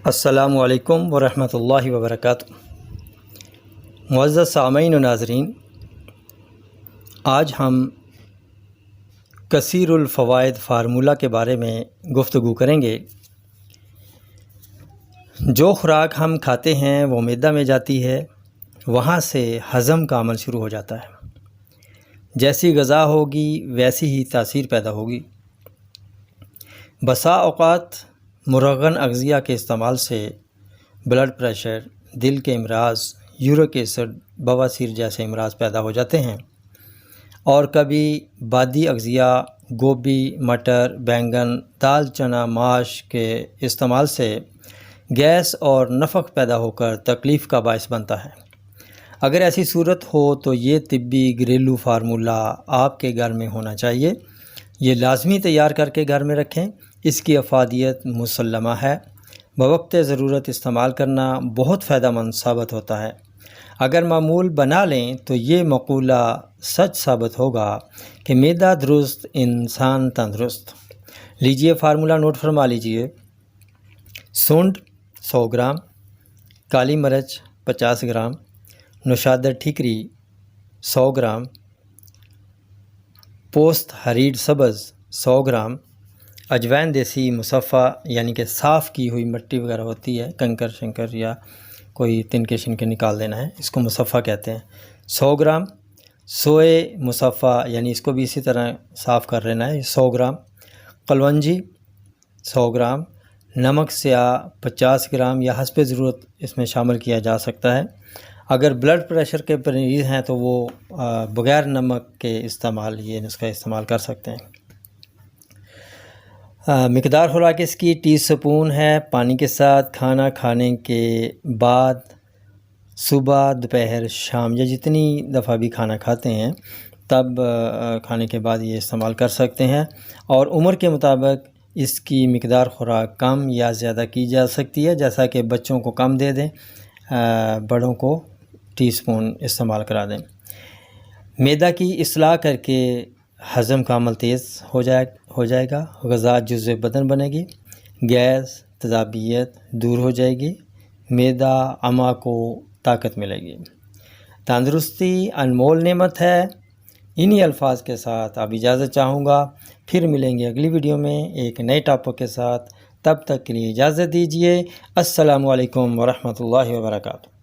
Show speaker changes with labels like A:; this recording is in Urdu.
A: السلام علیکم ورحمۃ اللہ وبرکاتہ۔ معزز سامعین و ناظرین، آج ہم کثیر الفوائد فارمولہ کے بارے میں گفتگو کریں گے۔ جو خوراک ہم کھاتے ہیں وہ معدہ میں جاتی ہے، وہاں سے ہضم کا عمل شروع ہو جاتا ہے۔ جیسی غذا ہوگی ویسی ہی تاثیر پیدا ہوگی۔ بسا اوقات مرغن اغذیہ کے استعمال سے بلڈ پریشر، دل کے امراض، یورک ایسڈ، بواسیر جیسے امراض پیدا ہو جاتے ہیں، اور کبھی بادی اغذیہ گوبھی، مٹر، بینگن، دال، چنا، ماش کے استعمال سے گیس اور نفخ پیدا ہو کر تکلیف کا باعث بنتا ہے۔ اگر ایسی صورت ہو تو یہ طبی گھریلو فارمولہ آپ کے گھر میں ہونا چاہیے۔ یہ لازمی تیار کر کے گھر میں رکھیں۔ اس کی افادیت مسلمہ ہے۔ بوقت ضرورت استعمال کرنا بہت فائدہ مند ثابت ہوتا ہے۔ اگر معمول بنا لیں تو یہ مقولہ سچ ثابت ہوگا کہ معدہ درست انسان تندرست۔ لیجئے فارمولہ نوٹ فرما لیجئے۔ سونڈ 100 گرام، کالی مرچ 50 گرام، نوشادر ٹھیکری 100 گرام، پوست ہریڈ سبز 100 گرام، اجوائن دیسی مصفہ یعنی کہ صاف کی ہوئی مٹی وغیرہ ہوتی ہے، کنکر شنکر یا کوئی تنکے شنکے نکال دینا ہے، اس کو مصفہ کہتے ہیں، 100 گرام، سوئے مصفہ یعنی اس کو بھی اسی طرح صاف کر لینا ہے، 100 گرام، قلونجی 100 گرام، نمک سیاہ 50 گرام یا حسب ضرورت اس میں شامل کیا جا سکتا ہے۔ اگر بلڈ پریشر کے مریض ہیں تو وہ بغیر نمک کے استعمال یہ نسخہ استعمال کر سکتے ہیں۔ مقدار خوراک اس کی ٹی سپون ہے۔ پانی کے ساتھ کھانا کھانے کے بعد صبح، دوپہر، شام یا جتنی دفعہ بھی کھانا کھاتے ہیں تب کھانے کے بعد یہ استعمال کر سکتے ہیں، اور عمر کے مطابق اس کی مقدار خوراک کم یا زیادہ کی جا سکتی ہے، جیسا کہ بچوں کو کم دے دیں، بڑوں کو ٹی سپون استعمال کرا دیں۔ معدہ کی اصلاح کر کے ہضم کا عمل تیز ہو جائے گا، غذا جزء بدن بنے گی، گیس، تیزابیت دور ہو جائے گی، معدہ امعاء کو طاقت ملے گی۔ تندرستی انمول نعمت ہے۔ انہی الفاظ کے ساتھ اب اجازت چاہوں گا، پھر ملیں گے اگلی ویڈیو میں ایک نئے ٹاپک کے ساتھ۔ تب تک کے لیے اجازت دیجیے۔ السلام علیکم ورحمۃ اللہ وبرکاتہ۔